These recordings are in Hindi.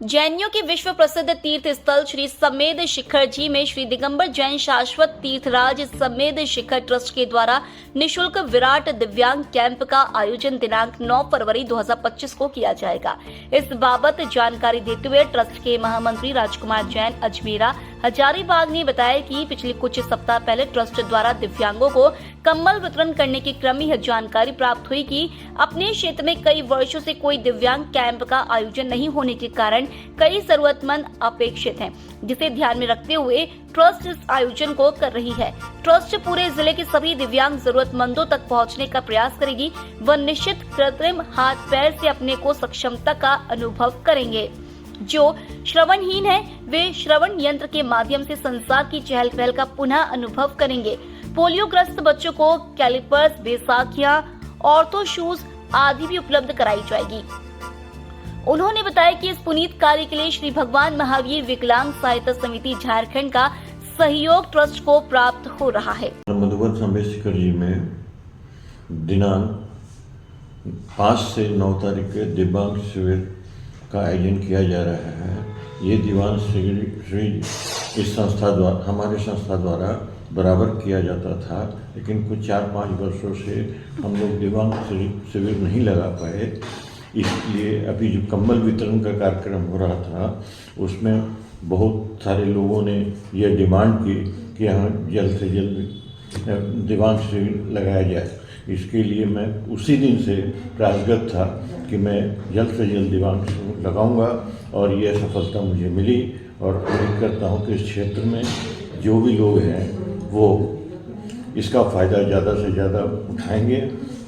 जैनियों के विश्व प्रसिद्ध तीर्थ स्थल श्री समेध शिखर जी में श्री दिगंबर जैन शाश्वत तीर्थराज समेध शिखर ट्रस्ट के द्वारा निशुल्क विराट दिव्यांग कैंप का आयोजन दिनांक 9 फरवरी 2025 को किया जाएगा। इस बाबत जानकारी देते हुए ट्रस्ट के महामंत्री राजकुमार जैन अजमेरा हजारीबाग ने बताया कि पिछले कुछ सप्ताह पहले ट्रस्ट द्वारा दिव्यांगों को कंबल वितरण करने के क्रम में यह जानकारी प्राप्त हुई कि अपने क्षेत्र में कई वर्षों से कोई दिव्यांग कैंप का आयोजन नहीं होने के कारण कई जरूरतमंद अपेक्षित हैं, जिसे ध्यान में रखते हुए ट्रस्ट इस आयोजन को कर रही है। ट्रस्ट पूरे जिले के सभी दिव्यांग जरूरतमंदों तक पहुंचने का प्रयास करेगी व निश्चित कृत्रिम हाथ पैर से अपने को सक्षमता का अनुभव करेंगे। जो श्रवणहीन है वे श्रवण यंत्र के माध्यम से संसार की चहल पहल का पुनः अनुभव करेंगे। पोलियोग्रस्त बच्चों को कैलिपर्स, बैसाखियां, ऑर्थो शूज आदि भी उपलब्ध कराई जाएगी। उन्होंने बताया कि इस पुनीत कार्य के लिए श्री भगवान महावीर विकलांग सहायता समिति झारखंड का सहयोग ट्रस्ट को प्राप्त हो रहा है। मधुबन समेध शिखर जी में दिनांक 5 से 9 तारीख के दिव्यांग शिविर का आयोजन किया जा रहा है। ये दिव्यांग शिविर इस संस्था द्वारा, हमारे संस्था द्वारा बराबर किया जाता था, लेकिन कुछ 4-5 वर्षों से हम लोग दिव्यांग शिविर नहीं लगा पाए। इसलिए अभी जो कंबल वितरण का कार्यक्रम हो रहा था उसमें बहुत सारे लोगों ने यह डिमांड की कि यहाँ जल्द से जल्द दिव्यांग शिविर लगाया जाए। इसके लिए मैं उसी दिन से प्रयासरत था कि मैं जल्द से जल्द दिव्यांग शिविर लगाऊंगा और यह सफलता मुझे मिली और उम्मीद करता हूँ कि इस क्षेत्र में जो भी लोग हैं वो इसका फ़ायदा ज़्यादा से ज़्यादा उठाएंगे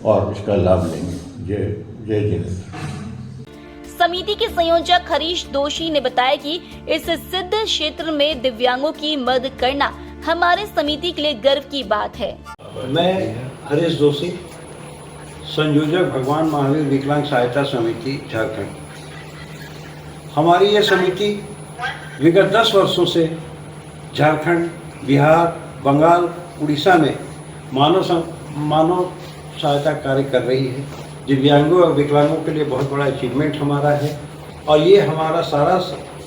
और इसका लाभ लेंगे। जय जिनेन्द्र। समिति के संयोजक हरीश दोषी ने बताया कि इस सिद्ध क्षेत्र में दिव्यांगों की मदद करना हमारे समिति के लिए गर्व की बात है। मैं हरीश दोषी, संयोजक भगवान महावीर विकलांग सहायता समिति झारखंड। हमारी ये समिति विगत 10 वर्षों से झारखंड, बिहार, बंगाल, उड़ीसा में मानव सहायता कार्य कर रही है। दिव्यांगों और विकलांगों के लिए बहुत बड़ा अचीवमेंट हमारा है और ये हमारा सारा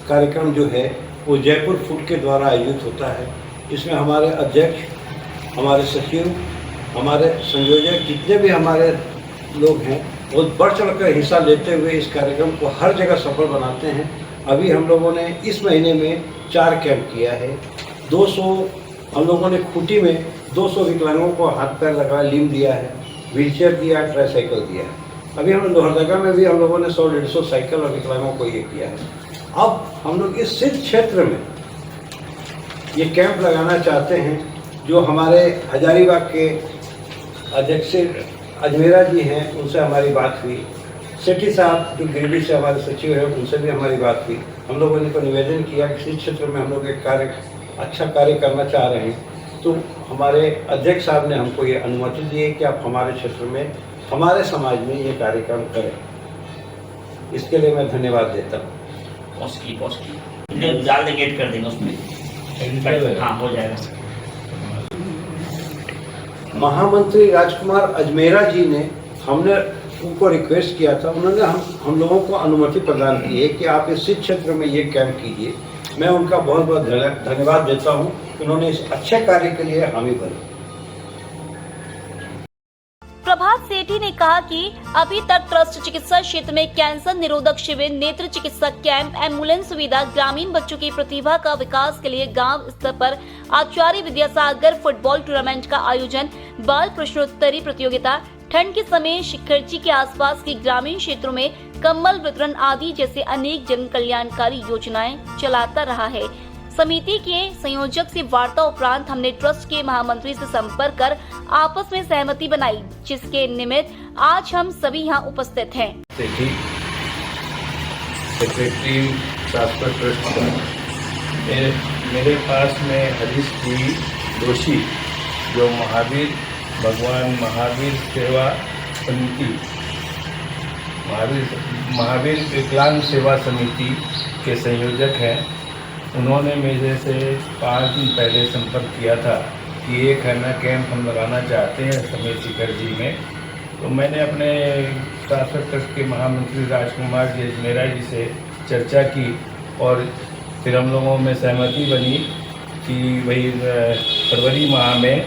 कार्यक्रम जो है वो जयपुर फूड के द्वारा आयोजित होता है। इसमें हमारे अध्यक्ष, हमारे सचिव, हमारे संयोजक, जितने भी हमारे लोग हैं वो बढ़ चढ़कर हिस्सा लेते हुए इस कार्यक्रम को हर जगह सफल बनाते हैं। अभी हम लोगों ने इस महीने में 4 कैंप किया है। 200 हम लोगों ने खूंटी में 200 विकलांगों को हाथ पैर लगा लिम दिया है, व्हीलचेयर दिया, ट्राईसाइकिल दिया है। अभी हम लोहरदगा में भी हम लोगों ने 100-150 साइकिल और विकलांगों को ये किया है। अब हम लोग इस सिद्ध क्षेत्र में ये कैंप लगाना चाहते हैं। जो हमारे हजारीबाग के अध्यक्ष अजमेरा जी हैं उनसे हमारी बात हुई। सेठी साहब जो गिरडी से हमारे सचिव हैं उनसे भी हमारी बात हुई। हम लोगों ने को निवेदन किया कि इस क्षेत्र में हम लोग एक अच्छा कार्य करना चाह रहे हैं, तो हमारे अध्यक्ष साहब ने हमको ये अनुमति दी है कि आप हमारे क्षेत्र में, हमारे समाज में ये कार्यक्रम करें। इसके लिए मैं धन्यवाद देता हूँ। डाल दे, गेट कर देंगे उसमें। हाँ, हो जाएगा। महामंत्री राजकुमार अजमेरा जी ने, हमने उनको रिक्वेस्ट किया था, उन्होंने हम लोगों को अनुमति प्रदान की है कि आप इस क्षेत्र में ये कैंप कीजिए। मैं उनका बहुत बहुत धन्यवाद देता हूँ कि उन्होंने इस अच्छे कार्य के लिए हामी भरी। प्रभात सेठी ने कहा कि अभी तक ट्रस्ट चिकित्सा क्षेत्र में कैंसर निरोधक शिविर, नेत्र चिकित्सा कैंप, एम्बुलेंस सुविधा, ग्रामीण बच्चों की प्रतिभा का विकास के लिए गांव स्तर पर आचार्य विद्यासागर फुटबॉल टूर्नामेंट का आयोजन, बाल प्रश्नोत्तरी प्रतियोगिता, ठंड के समय शिखर जी के आसपास के ग्रामीण क्षेत्रों में कंबल वितरण आदि जैसे अनेक जन कल्याणकारी योजनाएं चलाता रहा है। समिति के संयोजक से वार्ता उपरांत हमने ट्रस्ट के महामंत्री से संपर्क कर आपस में सहमति बनाई, जिसके निमित्त आज हम सभी यहाँ उपस्थित हैं। सेक्रेटरी शाश्वत ट्रस्ट का मेरे पास में हरीश दोषी जो भगवान महावीर सेवा समिति, महावीर विकलांग सेवा समिति के संयोजक हैं। उन्होंने मेरे से 5 दिन पहले संपर्क किया था कि एक कैंप हम लगाना चाहते हैं समेध शिखर जी में। तो मैंने अपने शाश्वत ट्रस्ट के महामंत्री राजकुमार जी अजमेरा जी से चर्चा की और फिर हम लोगों में सहमति बनी कि भाई फरवरी माह में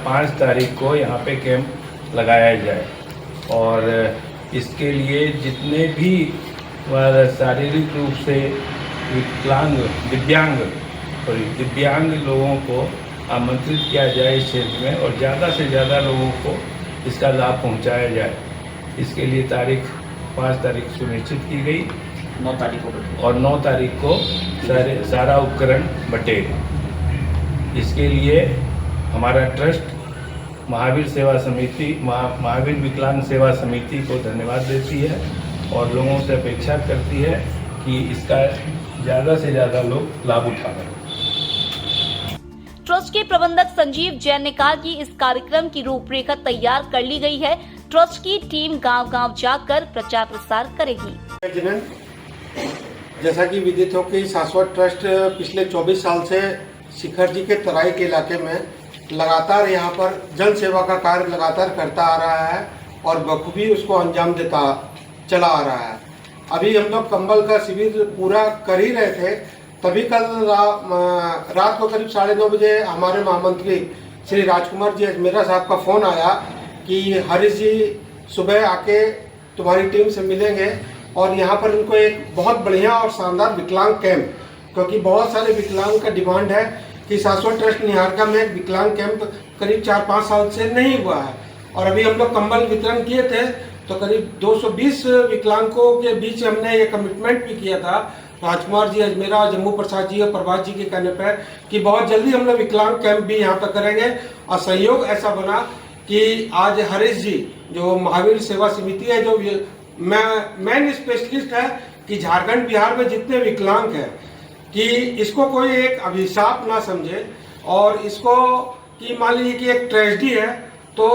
5 तारीख को यहाँ पे कैंप लगाया जाए और इसके लिए जितने भी शारीरिक रूप से दिव्यांग लोगों को आमंत्रित किया जाए इस क्षेत्र में और ज़्यादा से ज़्यादा लोगों को इसका लाभ पहुंचाया जाए। इसके लिए 5 तारीख सुनिश्चित की गई 9 तारीख को और 9 तारीख को सारा उपकरण बटेगा। इसके लिए हमारा ट्रस्ट महावीर सेवा समिति महावीर विकलांग सेवा समिति को धन्यवाद देती है और लोगों से अपेक्षा करती है कि इसका ज़्यादा से ज़्यादा लोग लाभ उठाएं। ट्रस्ट के प्रबंधक संजीव जैन ने कहा कि इस कार्यक्रम की रूपरेखा तैयार कर ली गई है। ट्रस्ट की टीम गांव-गांव जाकर प्रचार प्रसार करेगी। जैसा कि विदित हो कि शाश्वत ट्रस्ट पिछले 24 साल से शिखर जी के तराई के इलाके में लगातार यहाँ पर जन सेवा का कार्य लगातार करता आ रहा है और बखूबी उसको अंजाम देता चला आ रहा है। अभी हम लोग कंबल का शिविर पूरा कर ही रहे थे, तभी कल रात को करीब 9:30 बजे हमारे महामंत्री श्री राजकुमार जी अजमेरा साहब का फ़ोन आया कि हरीश जी सुबह आके तुम्हारी टीम से मिलेंगे और यहाँ पर इनको एक बहुत बढ़िया और शानदार विकलांग कैंप, क्योंकि बहुत सारे विकलांग का डिमांड है कि शाश्वत ट्रस्ट निहारका में एक विकलांग कैंप करीब 4-5 साल से नहीं हुआ है और अभी हम लोग कंबल वितरण किए थे तो करीब 220 विकलांगों के बीच हमने ये कमिटमेंट भी किया था राजकुमार जी अजमेरा, जम्मू प्रसाद जी और प्रभात जी के कहने पर कि बहुत जल्दी हम लोग विकलांग कैंप भी यहाँ पर करेंगे और सहयोग ऐसा बना कि आज हरीश जी जो महावीर सेवा समिति है जो मेन स्पेशलिस्ट है कि झारखंड बिहार में जितने विकलांग हैं कि इसको कोई एक अभिशाप ना समझे और इसको कि मान लीजिए कि एक ट्रेजेडी है तो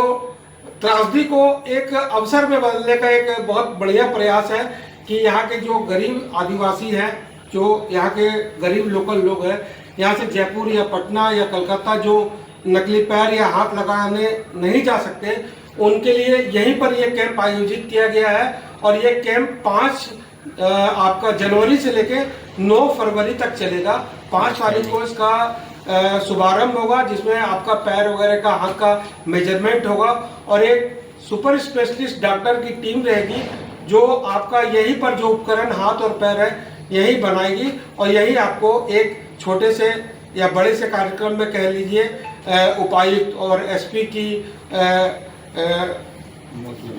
त्रासदी को एक अवसर में बदलने का एक बहुत बढ़िया प्रयास है कि यहाँ के जो गरीब आदिवासी हैं, जो यहाँ के गरीब लोकल लोग हैं, यहाँ से जयपुर या पटना या कलकत्ता जो नकली पैर या हाथ लगाने नहीं जा सकते, उनके लिए यहीं पर ये कैंप आयोजित किया गया है और ये कैंप 5 आपका जनवरी से लेके 9 फरवरी तक चलेगा। 5 तारीख को इसका शुभारंभ होगा जिसमें आपका पैर वगैरह का हाथ का मेजरमेंट होगा और एक सुपर स्पेशलिस्ट डॉक्टर की टीम रहेगी जो आपका यहीं पर जो उपकरण हाथ और पैर है यही बनाएगी और यही आपको एक छोटे से या बड़े से कार्यक्रम में कह लीजिए उपायुक्त और एसपी की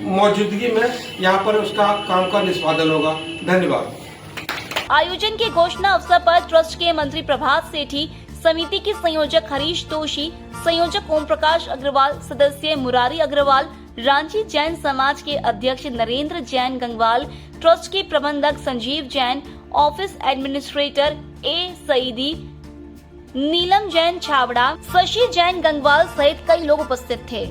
मौजूदगी में यहाँ पर उसका काम का निष्पादन होगा। धन्यवाद। आयोजन के घोषणा अवसर पर ट्रस्ट के मंत्री प्रभात सेठी, समिति के संयोजक हरीश दोषी, संयोजक ओम प्रकाश अग्रवाल, सदस्य मुरारी अग्रवाल, रांची जैन समाज के अध्यक्ष नरेंद्र जैन गंगवाल, ट्रस्ट के प्रबंधक संजीव जैन, ऑफिस एडमिनिस्ट्रेटर ए सईदी, नीलम जैन छावड़ा, शशि जैन गंगवाल सहित कई लोग उपस्थित थे।